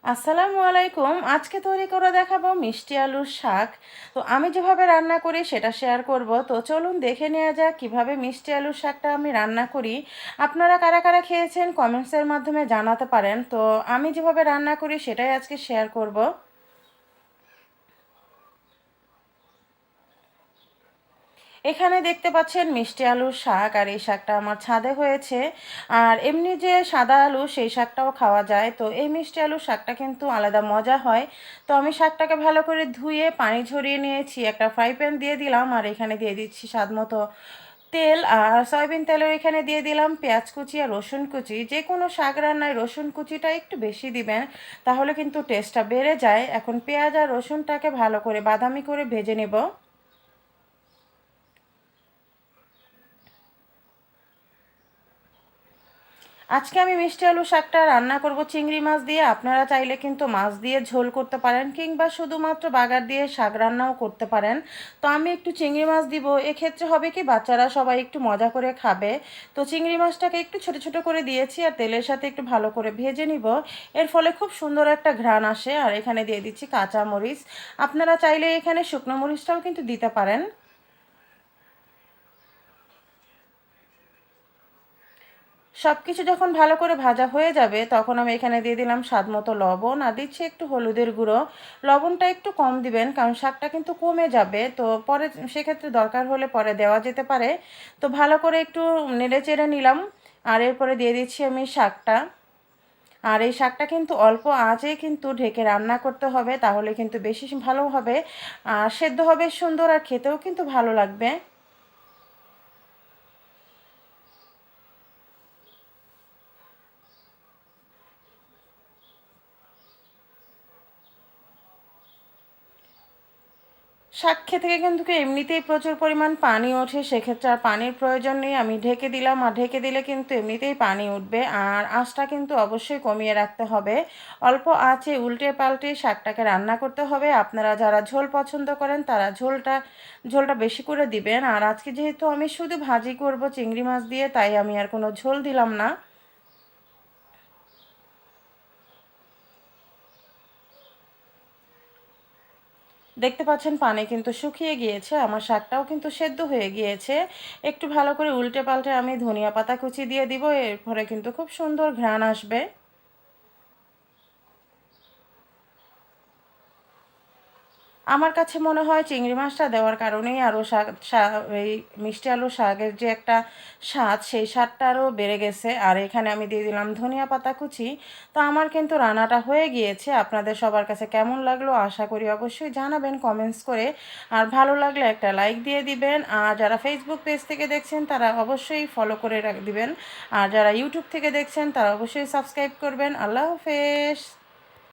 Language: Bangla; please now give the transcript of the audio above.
আসসালামু আলাইকুম। আজকে তৈরি করে দেখাবো মিষ্টি আলুর শাক। তো আমি যেভাবে রান্না করি সেটা শেয়ার করব। তো চলুন দেখে নেওয়া যাক কিভাবে মিষ্টি আলুর শাকটা আমি রান্না করি। আপনারা কারা কারা খেয়েছেন কমেন্টসের মাধ্যমে জানাতে পারেন। তো আমি যেভাবে রান্না করি সেটাই আজকে শেয়ার করব। এখানে দেখতে পাচ্ছেন মিষ্টি আলুর শাক, আর এই শাকটা আমার ছাদে হয়েছে। আর এমনি যে সাদা আলু সেই শাকটাও খাওয়া যায়, তো এই মিষ্টি আলুর শাকটা কিন্তু আলাদা মজা হয়। তো আমি শাকটাকে ভালো করে ধুয়ে পানি ঝরিয়ে নিয়েছি, একটা ফ্রাই প্যান দিয়ে দিলাম, আর এখানে দিয়ে দিচ্ছি স্বাদ মতো তেল। আর সয়াবিন তেলেও এখানে দিয়ে দিলাম পেঁয়াজ কুচি আর রসুন কুচি। যে কোনো শাক রান্নায় রসুন কুচিটা একটু বেশি দিবেন, তাহলে কিন্তু টেস্টটা বেড়ে যায়। এখন পেঁয়াজ আর রসুনটাকে ভালো করে বাদামি করে ভেজে নেব। আজকে আমি মিষ্টি আলু শাকটা রান্না করব চিংড়ি মাছ দিয়ে। আপনারা চাইলে কিন্তু মাছ দিয়ে ঝোল করতে পারেন, কিংবা শুধুমাত্র বাগার দিয়ে শাক রান্নাও করতে পারেন। তো আমি একটু চিংড়ি মাছ দিব, এক্ষেত্রে হবে কি বাচ্চারা সবাই একটু মজা করে খাবে। তো চিংড়ি মাছটাকে একটু ছোট ছোট করে দিয়েছি, আর তেলের সাথে একটু ভালো করে ভেজে নিব। এর ফলে খুব সুন্দর একটা ঘ্রাণ আসে। আর এখানে দিয়ে দিচ্ছি কাঁচা মরিচ। আপনারা চাইলে এখানে শুকনো মরিচটাও কিন্তু দিতে পারেন। সব কিছু যখন ভালো করে ভাজা হয়ে যাবে, তখন আমি এখানে দিয়ে দিলাম স্বাদ মতো লবণ, আর দিচ্ছি একটু হলুদের গুঁড়ো। লবণটা একটু কম দিবেন, কারণ শাকটা কিন্তু কমে যাবে, তো পরে সেক্ষেত্রে দরকার হলে পরে দেওয়া যেতে পারে। তো ভালো করে একটু নেড়ে চেড়ে নিলাম। আর এরপরে দিয়ে দিচ্ছি আমি শাকটা। আর এই শাকটা কিন্তু অল্প আঁচেই কিন্তু ঢেকে রান্না করতে হবে, তাহলে কিন্তু বেশি ভালো হবে। আর সেদ্ধ হবে সুন্দর, আর খেতেও কিন্তু ভালো লাগবে। শাক খেতে কিন্তু এমনিতেই প্রচুর পরিমাণ পানি ওঠে, সেক্ষেত্রে আর পানির প্রয়োজন নেই। আমি ঢেকে দিলাম, আর ঢেকে দিলে কিন্তু এমনিতেই পানি উঠবে। আর আঁচটা কিন্তু অবশ্যই কমিয়ে রাখতে হবে। অল্প আঁচে উল্টে পাল্টে শাকটাকে রান্না করতে হবে। আপনারা যারা ঝোল পছন্দ করেন তারা ঝোলটা বেশি করে দিবেন। আর আজকে যেহেতু আমি শুধু ভাজি করব চিংড়ি মাছ দিয়ে, তাই আমি আর কোনো ঝোল দিলাম না। দেখতে পাচ্ছেন পানি কিন্তু শুকিয়ে গিয়েছে, আমার শাকটাও কিন্তু সেদ্ধ হয়ে গিয়েছে। একটু ভালো করে উল্টে পাল্টে আমি ধনিয়া পাতা কুচি দিয়ে দিব, এরপরে কিন্তু খুব সুন্দর ঘ্রাণ আসবে। আমার কাছে মনে হয় চিংড়ি মাছটা দেওয়ার কারণেই আরও এই মিষ্টি আলু শাকের যে একটা স্বাদ, সেই স্বাদটা আরও বেড়ে গেছে। আর এখানে আমি দিয়ে দিলাম ধনিয়া পাতা কুচি। তো আমার কিন্তু রান্নাটা হয়ে গিয়েছে। আপনাদের সবার কাছে কেমন লাগলো আশা করি অবশ্যই জানাবেন কমেন্টস করে। আর ভালো লাগলে একটা লাইক দিয়ে দিবেন। আর যারা ফেসবুক পেজ থেকে দেখছেন তারা অবশ্যই ফলো করে দিবেন। আর যারা ইউটিউব থেকে দেখছেন তারা অবশ্যই সাবস্ক্রাইব করবেন। আল্লাহ হাফেজ।